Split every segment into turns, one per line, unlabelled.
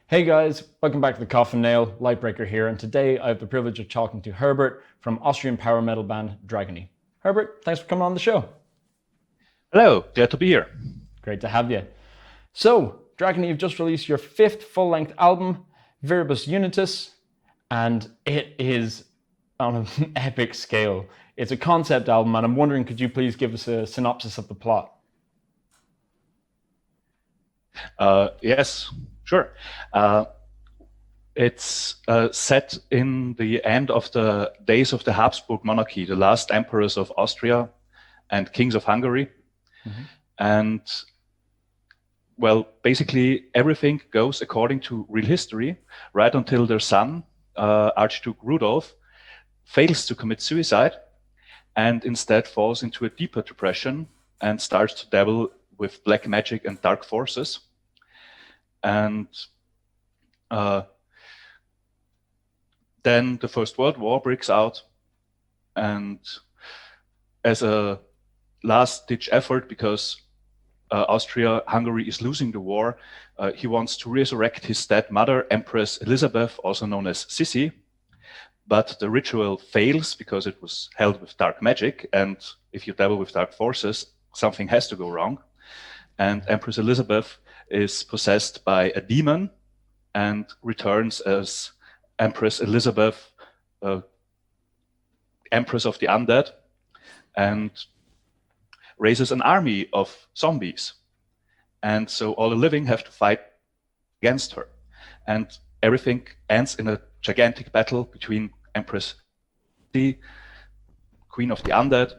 Hey guys, welcome back to the Coffin Nail, Lightbreaker here, and today I have the privilege of talking to Herbert from Austrian power metal band Dragony. Herbert, thanks for coming on the show.
Hello, glad to be here.
Great to have you. So, Dragony, you've just released your fifth full-length album, Viribus Unitus, and it is on an epic scale. It's a concept album, and I'm wondering, could you please give us a synopsis of the plot?
Yes, sure. It's set in the end of the days of the Habsburg monarchy, the last emperors of Austria and kings of Hungary. Mm-hmm. And, well, basically everything goes according to real history, right until their son, Archduke Rudolf, fails to commit suicide and instead falls into a deeper depression and starts to dabble with black magic and dark forces. And then the First World War breaks out, and as a last-ditch effort, because Austria-Hungary is losing the war, he wants to resurrect his dead mother, Empress Elizabeth, also known as Sissi, but the ritual fails because it was held with dark magic, and if you dabble with dark forces, something has to go wrong. And Empress Elizabeth is possessed by a demon and returns as Empress Elizabeth, Empress of the Undead, and raises an army of zombies. And so all the living have to fight against her. And everything ends in a gigantic battle between Empress, the Queen of the Undead,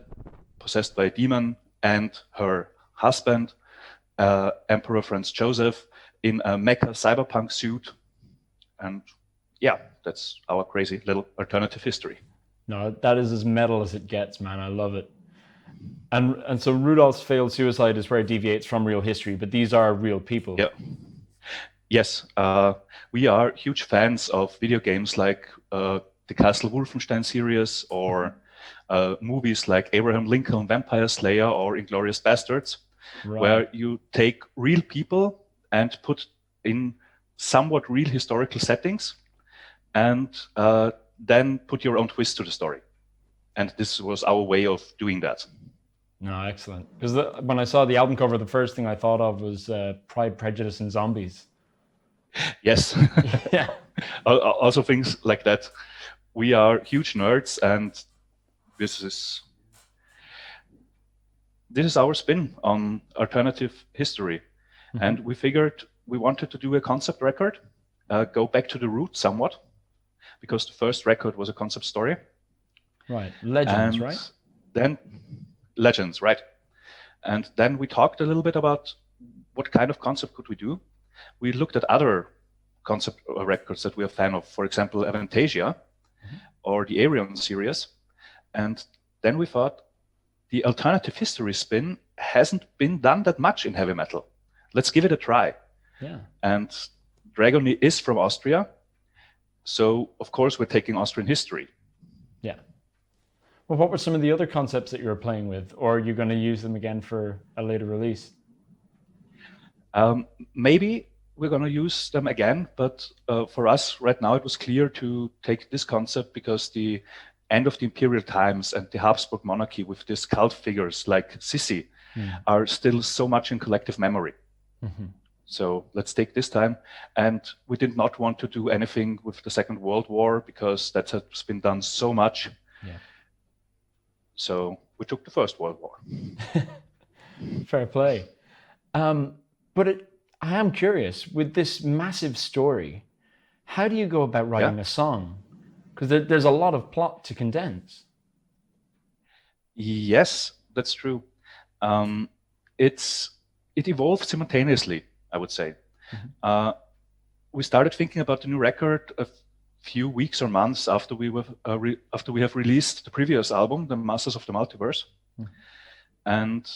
possessed by a demon, and her husband, Emperor Franz Joseph, in a mecha cyberpunk suit. And yeah, that's our crazy little alternative history.
No, that is as metal as it gets, man. I love it. And so Rudolph's failed suicide is where it deviates from real history, but these are real people.
Yeah. Yes, we are huge fans of video games like the Castle Wolfenstein series, or movies like Abraham Lincoln Vampire Slayer or Inglourious Basterds, right, where you take real people and put in somewhat real historical settings and then put your own twist to the story. And this was our way of doing that.
No, excellent. Because when I saw the album cover, the first thing I thought of was Pride, Prejudice, and Zombies.
Yes.
Yeah.
Also things like that. We are huge nerds, and this is our spin on alternative history. Mm-hmm. And we figured we wanted to do a concept record, go back to the roots somewhat, because the first record was a concept story.
Right. Legends, and right?
Then Legends, right. And then we talked a little bit about what kind of concept could we do. We looked at other concept records that we're a fan of, for example, Avantasia, mm-hmm, or the Arion series. And then we thought, the alternative history spin hasn't been done that much in heavy metal. Let's give it a try.
Yeah.
And Dragony is from Austria, so of course we're taking Austrian history.
Yeah. Well, what were some of the other concepts that you were playing with, or are you going to use them again for a later release?
Maybe we're going to use them again, but for us right now it was clear to take this concept because the end of the imperial times and the Habsburg monarchy with these cult figures like Sissi are still so much in collective memory. Mm-hmm. So let's take this time. And we did not want to do anything with the Second World War because that has been done so much.
Yeah.
So we took the First World War.
Fair play. But I am curious, with this massive story, how do you go about writing a song? Because there's a lot of plot to condense.
Yes, that's true. It evolved simultaneously, I would say. Mm-hmm. We started thinking about the new record a few weeks or months after we have released the previous album, The Masters of the Multiverse. Mm-hmm. And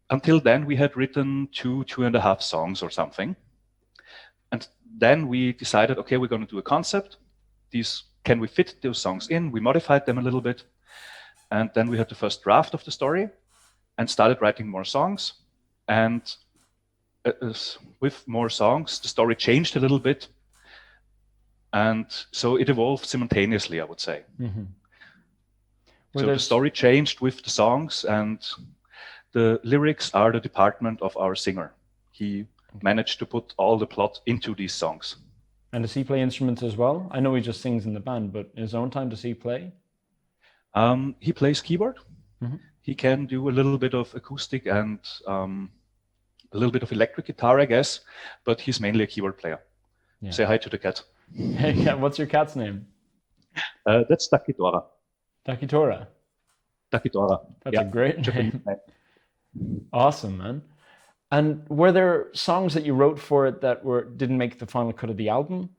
until then, we had written 2.5 songs or something. And then we decided, okay, we're going to do a concept. Can we fit those songs in? We modified them a little bit. And then we had the first draft of the story and started writing more songs. And with more songs, the story changed a little bit, and so it evolved simultaneously, I would say.
Mm-hmm.
So the story changed with the songs, and the lyrics are the department of our singer. He managed to put all the plot into these songs.
And does he play instruments as well? I know he just sings in the band, but in his own time, does he play?
He plays keyboard.
Mm-hmm.
He can do a little bit of acoustic and a little bit of electric guitar, I guess, but he's mainly a keyboard player. Yeah. Say hi to the cat.
Hey, cat, what's your cat's name?
That's Takitora.
Takitora?
Takitora.
That's a great name. Awesome, man. And were there songs that you wrote for it that didn't make the final cut of the album?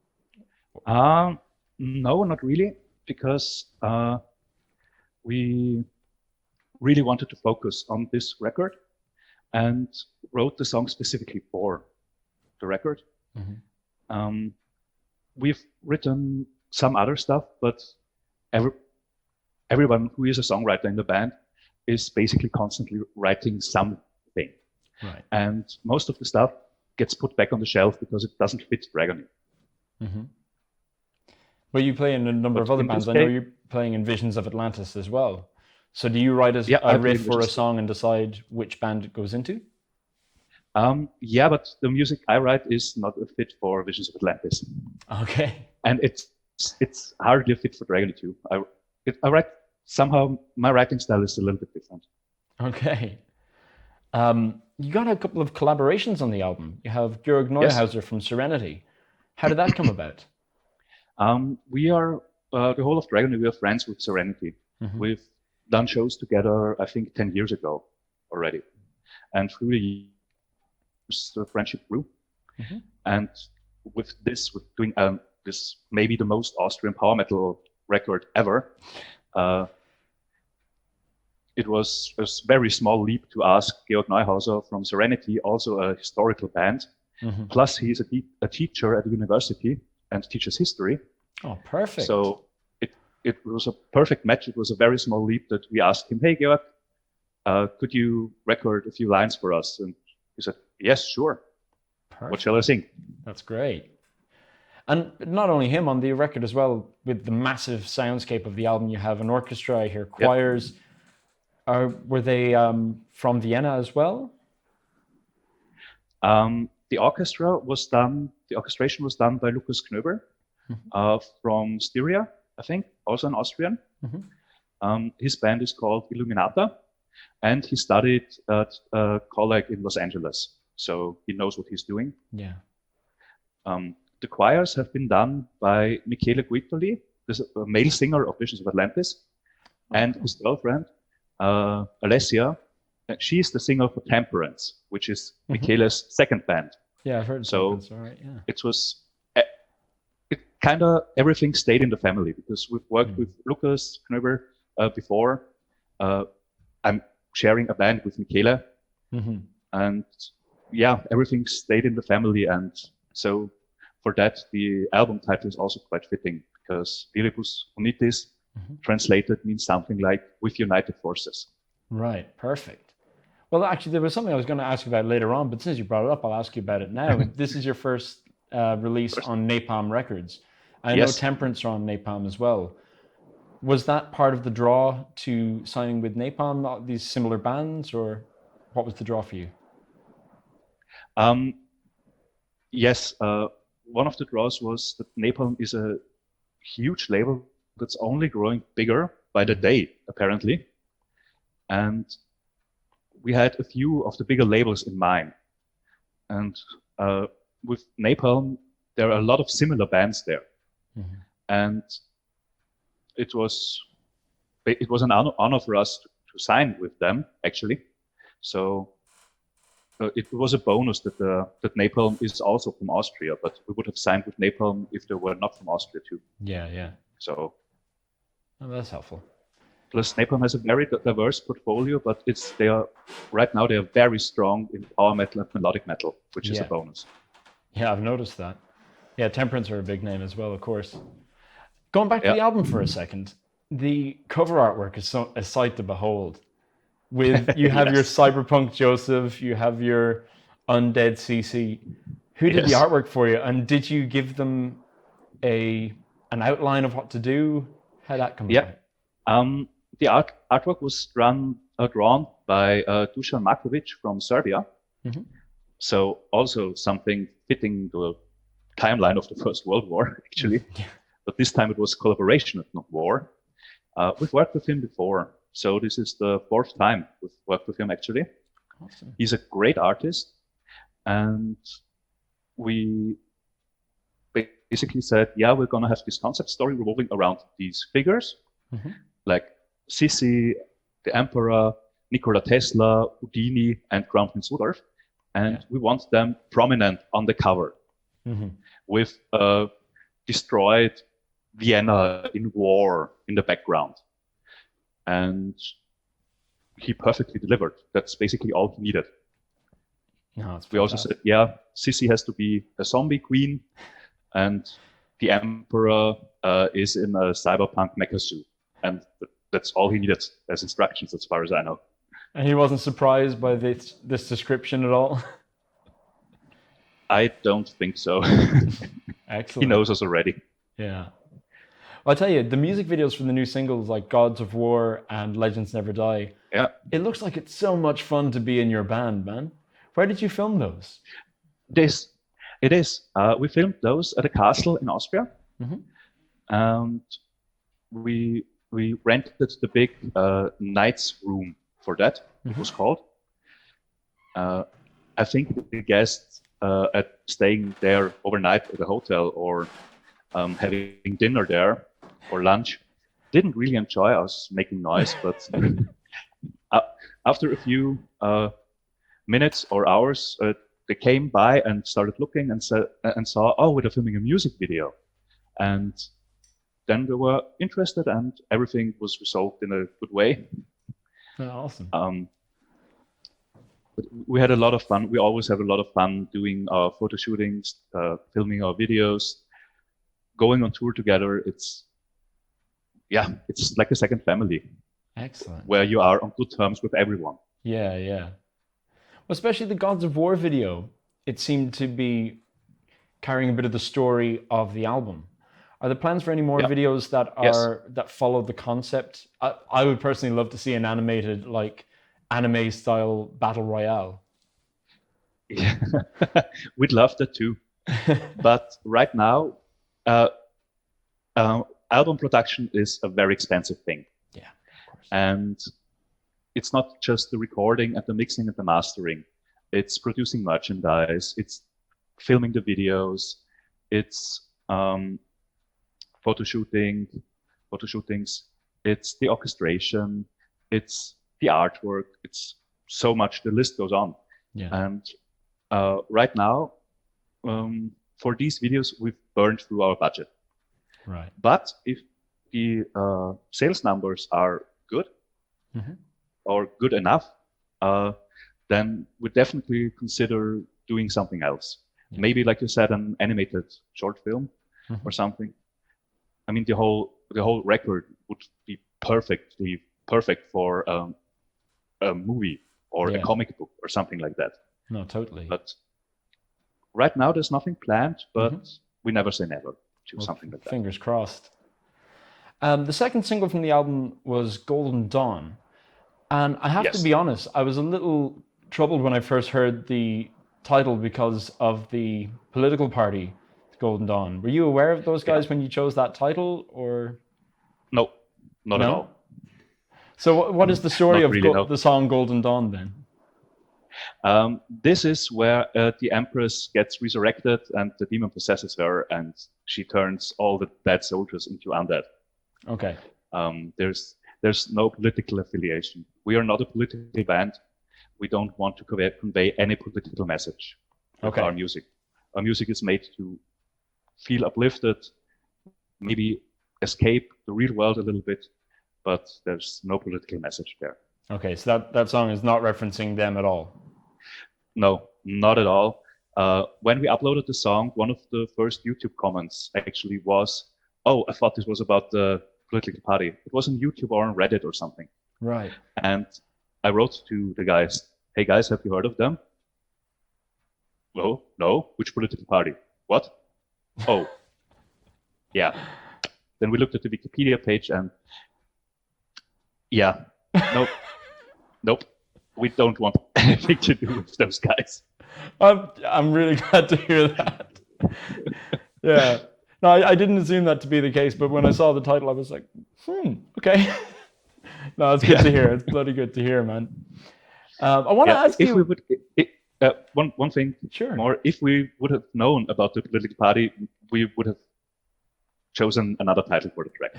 No, not really, because we really wanted to focus on this record and wrote the song specifically for the record. Mm-hmm. We've written some other stuff, but everyone who is a songwriter in the band is basically constantly writing something.
Right.
And most of the stuff gets put back on the shelf because it doesn't fit Dragony.
Mm-hmm. But you play in a number of other bands. I know you're playing in Visions of Atlantis as well. So do you write a riff for a song and decide which band it goes into?
Yeah, but the music I write is not a fit for Visions of Atlantis.
Okay.
And it's hardly a fit for Dragony too. I write, somehow my writing style is a little bit different.
Okay. You got a couple of collaborations on the album. You have Georg Neuhauser from Serenity. How did that come about?
We are, the whole of Dragony, we are friends with Serenity. Mm-hmm. We've done shows together, I think 10 years ago already. And through the years, the friendship grew. Mm-hmm. And with doing this maybe the most Austrian power metal record ever, it was a very small leap to ask Georg Neuhauser from Serenity, also a historical band. Mm-hmm. Plus, he's a teacher at the university and teaches history.
Oh, perfect.
So it was a perfect match. It was a very small leap that we asked him, hey, Georg, could you record a few lines for us? And he said, yes, sure. Perfect. What shall I sing?
That's great. And not only him, on the record as well, with the massive soundscape of the album, you have an orchestra, I hear choirs. Yep. Were they from Vienna as well?
The orchestration was done by Lukas Knöber from Styria, I think, also an Austrian. Mm-hmm. His band is called Illuminata, and he studied at a college in Los Angeles, so he knows what he's doing.
Yeah.
The choirs have been done by Michele Guitoli, this a male singer of Visions of Atlantis, and his girlfriend, Alessia. She's the singer for Temperance, which is Michele's second band.
Yeah, I've heard Temperance, all right, yeah.
It kind of, everything stayed in the family because we've worked with Lukas Knöber before. I'm sharing a band with Michele. Mm-hmm. And yeah, everything stayed in the family. And so for that, the album title is also quite fitting because Viribus Unitis translated means something like with united forces.
Right, perfect. Well, actually, there was something I was going to ask you about later on, but since you brought it up, I'll ask you about it now. This is your first release on Napalm Records. I know Temperance are on Napalm as well. Was that part of the draw to signing with Napalm, these similar bands, or what was the draw for you?
Yes, one of the draws was that Napalm is a huge label that's only growing bigger by the day, apparently. And we had a few of the bigger labels in mind. And with Napalm, there are a lot of similar bands there. Mm-hmm. And it was an honor for us to sign with them, actually. So it was a bonus that Napalm is also from Austria, but we would have signed with Napalm if they were not from Austria too.
Yeah.
So
that's helpful.
Plus, Napalm has a very diverse portfolio, but right now they are very strong in power metal and melodic metal, which is a bonus.
Yeah, I've noticed that. Yeah, Temperance are a big name as well, of course. Going back to the album for a second, the cover artwork is a sight to behold. With you have your cyberpunk Joseph, you have your Undead CC. Who did the
Yes.
artwork for you, and did you give them an outline of what to do? How'd that come
Yeah.
about?
The artwork was drawn by Dusan Markovic from Serbia.
Mm-hmm.
So also something fitting the timeline of the First World War, actually.
Yeah.
But this time it was collaboration, not war. We've worked with him before, so this is the fourth time we've worked with him, actually.
Awesome.
He's a great artist, and we basically said, yeah, we're going to have this concept story revolving around these figures,
Mm-hmm.
like Sissi, the Emperor, Nikola Tesla, Houdini, and Crown Prince Rudolph. And we want them prominent on the cover with destroyed Vienna in war in the background. And he perfectly delivered. That's basically all he needed.
No,
we also said, yeah, Sissi has to be a zombie queen, and the Emperor is in a cyberpunk mecha suit. And that's all he needed as instructions, as far as I know.
And he wasn't surprised by this description at all?
I don't think so.
Excellent.
He knows us already.
Yeah. Well, I'll tell you, the music videos for the new singles like Gods of War and Legends Never Die, it looks like it's so much fun to be in your band, man. Where did you film those?
It is. We filmed those at a castle in Austria.
Mm-hmm.
And we rented the big Knight's room for that, it was called. I think the guests at staying there overnight at the hotel or having dinner there or lunch didn't really enjoy us making noise, but after a few minutes or hours, they came by and started looking and saw, oh, we're filming a music video. And then they were interested, and everything was resolved in a good way.
Oh, awesome.
But we had a lot of fun. We always have a lot of fun doing our photo shootings, filming our videos, going on tour together. It's like a second family.
Excellent.
Where you are on good terms with everyone.
Yeah, yeah. Well, especially the Gods of War video, it seemed to be carrying a bit of the story of the album. Are there plans for any more videos that follow the concept? I would personally love to see an animated, like, anime-style battle royale.
Yeah. We'd love that too. But right now, album production is a very expensive thing.
Yeah, of course.
And it's not just the recording and the mixing and the mastering. It's producing merchandise. It's filming the videos. It's photo shootings. It's the orchestration. It's the artwork. It's so much. The list goes on.
Yeah.
And right now, for these videos, we've burned through our budget.
Right.
But if the sales numbers are good or good enough, then we definitely consider doing something else. Yeah. Maybe, like you said, an animated short film or something. I mean, the whole record would be perfect for a movie or a comic book or something like that.
No, totally.
But right now, there's nothing planned, but we never say never to something like that.
Fingers crossed. The second single from the album was Golden Dawn. And I have to be honest, I was a little troubled when I first heard the title because of the political party, Golden Dawn. Were you aware of those guys when you chose that title, or?
No, not at all.
So what is the story of
really,
the song Golden Dawn then?
This is where the Empress gets resurrected and the demon possesses her, and she turns all the dead soldiers into undead.
Okay.
There's no political affiliation. We are not a political band. We don't want to convey any political message with our music. Our music is made to feel uplifted, maybe escape the real world a little bit, but there's no political message there.
Okay, so that song is not referencing them at all?
No, not at all. When we uploaded the song, one of the first YouTube comments actually was, oh, I thought this was about the political party. It was on YouTube or on Reddit or something.
Right.
And I wrote to the guys, hey guys, have you heard of them? well, no, which political party? What? Oh, yeah. Then we looked at the Wikipedia page and yeah, nope, we don't want anything to do with those guys.
I'm really glad to hear that. Yeah. No, I didn't assume that to be the case, but when I saw the title, I was like, okay. No, it's good to hear. It's bloody good to hear, man. I want to ask
if
you.
we would, one thing more, if we would have known about the political party, we would have chosen another title for the track.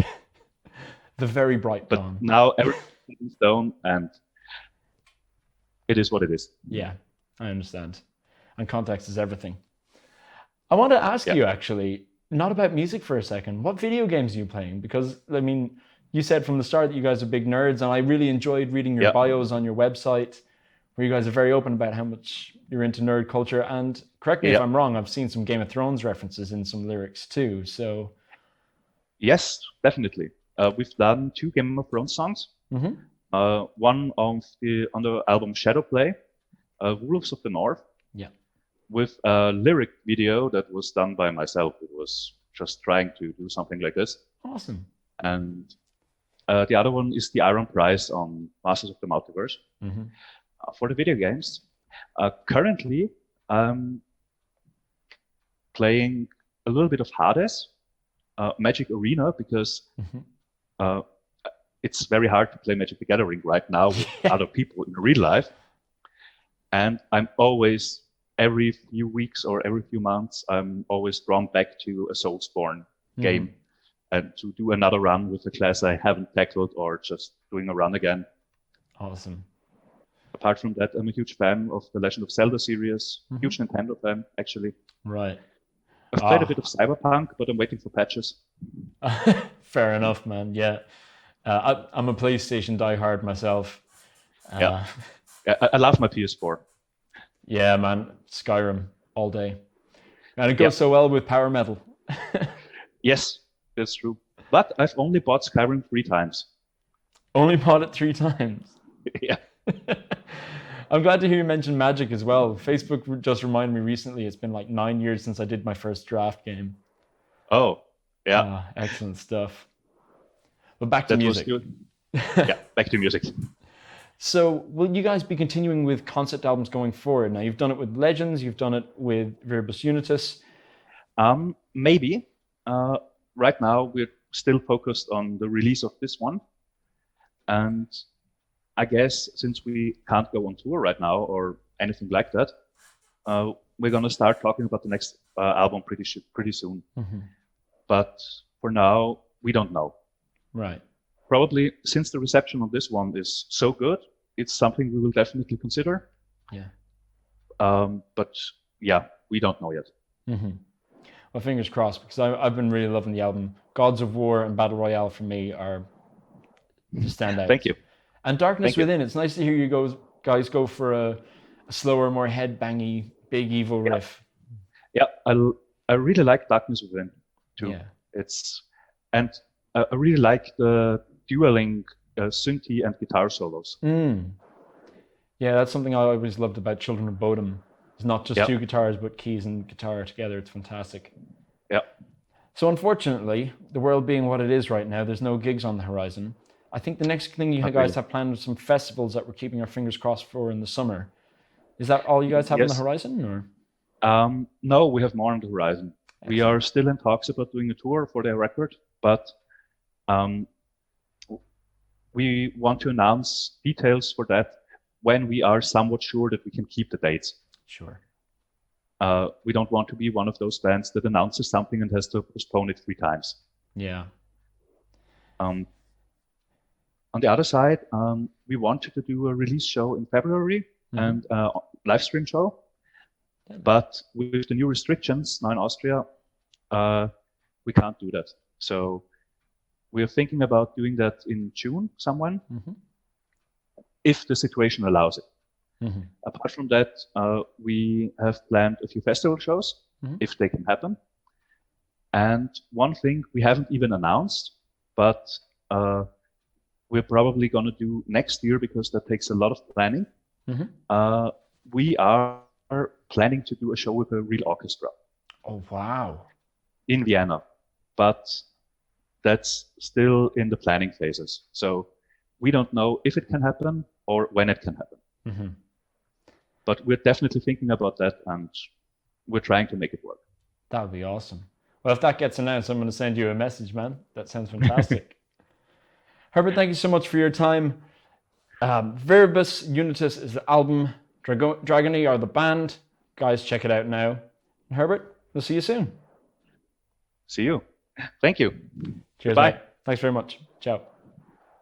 The Very Bright
But
Dawn.
now everything's done, and it is what it is.
Yeah, I understand. And context is everything. I want to ask you, actually, not about music for a second. What video games are you playing? Because, I mean, you said from the start that you guys are big nerds, and I really enjoyed reading your bios on your website, where you guys are very open about how much you're into nerd culture. And correct me if I'm wrong, I've seen some Game of Thrones references in some lyrics too. So,
yes, definitely. We've done 2 Game of Thrones songs. One on the album Shadowplay, Wolves of the North.
Yeah.
With a lyric video that was done by myself. It was just trying to do something like this.
Awesome.
And the other one is the Iron Prize on Masters of the Multiverse. For the video games, currently I'm playing a little bit of Hades, Magic Arena, because it's very hard to play Magic the Gathering right now with other people in real life. And I'm always, every few weeks or every few months, I'm always drawn back to a Soulsborne game and to do another run with a class I haven't tackled or just doing a run again.
Awesome.
Apart from that, I'm a huge fan of the Legend of Zelda series, huge Nintendo fan, actually.
Right.
I've played a bit of Cyberpunk, but I'm waiting for patches.
Fair enough, man. Yeah. I'm a PlayStation diehard myself.
I love my PS4.
Yeah, man. Skyrim all day. And it goes so well with power metal.
Yes, that's true. But I've only bought Skyrim 3 times.
Only bought it 3 times?
Yeah.
I'm glad to hear you mention Magic as well. Facebook just reminded me recently, it's been like 9 years since I did my first draft game.
Oh, yeah.
Excellent stuff. But back to music.
Back to music.
So will you guys be continuing with concept albums going forward? Now, you've done it with Legends, you've done it with Viribus Unitus.
Maybe. Right now, we're still focused on the release of this one. And I guess since we can't go on tour right now or anything like that, we're going to start talking about the next album pretty soon. But for now, we don't know.
Right.
Probably since the reception of this one is so good, it's something we will definitely consider.
Yeah.
But yeah, we don't know yet.
Well, fingers crossed, because I've been really loving the album. Gods of War and Battle Royale for me are to stand out.
Thank you.
And Darkness Within, it's nice to hear you guys go for a slower, more head-bangy, big evil riff.
Yeah, I really like Darkness Within too.
Yeah.
I really like the dueling synthy and guitar solos.
Yeah, that's something I always loved about Children of Bodom. It's not just 2 guitars, but keys and guitar together. It's fantastic.
Yeah.
So unfortunately, the world being what it is right now, there's no gigs on the horizon. I think the next thing you guys have planned is some festivals that we're keeping our fingers crossed for in the summer. Is that all you guys have on the horizon, or?
No, we have more on the horizon. Excellent. We are still in talks about doing a tour for their record, but we want to announce details for that when we are somewhat sure that we can keep the dates.
Sure.
We don't want to be one of those bands that announces something and has to postpone it 3 times.
Yeah.
On the other side, we wanted to do a release show in February and a live stream show. But with the new restrictions now in Austria, we can't do that. So we're thinking about doing that in June somewhere, if the situation allows it. Apart from that, we have planned a few festival shows, if they can happen. And one thing we haven't even announced, but we're probably going to do next year, because that takes a lot of planning. We are are planning to do a show with a real orchestra
Oh, wow.
in Vienna, but that's still in the planning phases. So we don't know if it can happen or when it can happen.
Mm-hmm.
But we're definitely thinking about that, and we're trying to make it work.
That would be awesome. Well, if that gets announced, I'm going to send you a message, man. That sounds fantastic. Herbert, thank you so much for your time. Viribus Unitus is the album. Dragony are the band. Guys, check it out now. And Herbert, we'll see you soon.
See you. Thank you.
Cheers,
Bye.
mate. Thanks very much. Ciao.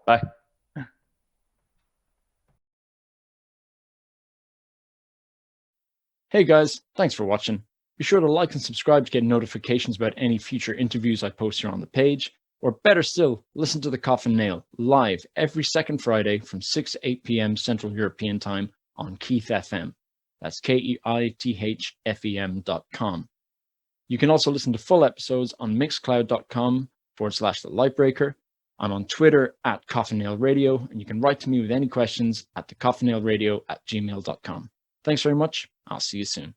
Bye.
Hey guys, thanks for watching. Be sure to like and subscribe to get notifications about any future interviews I post here on the page. Or better still, listen to The Coffin Nail live every second Friday from 6 to 8 p.m. Central European Time on Keith FM. That's KEITHFEM.com. You can also listen to full episodes on mixcloud.com/the Lightbreaker. I'm on Twitter at thecoffinnailradio, and you can write to me with any questions at thecoffinnailradio@gmail.com. Thanks very much. I'll see you soon.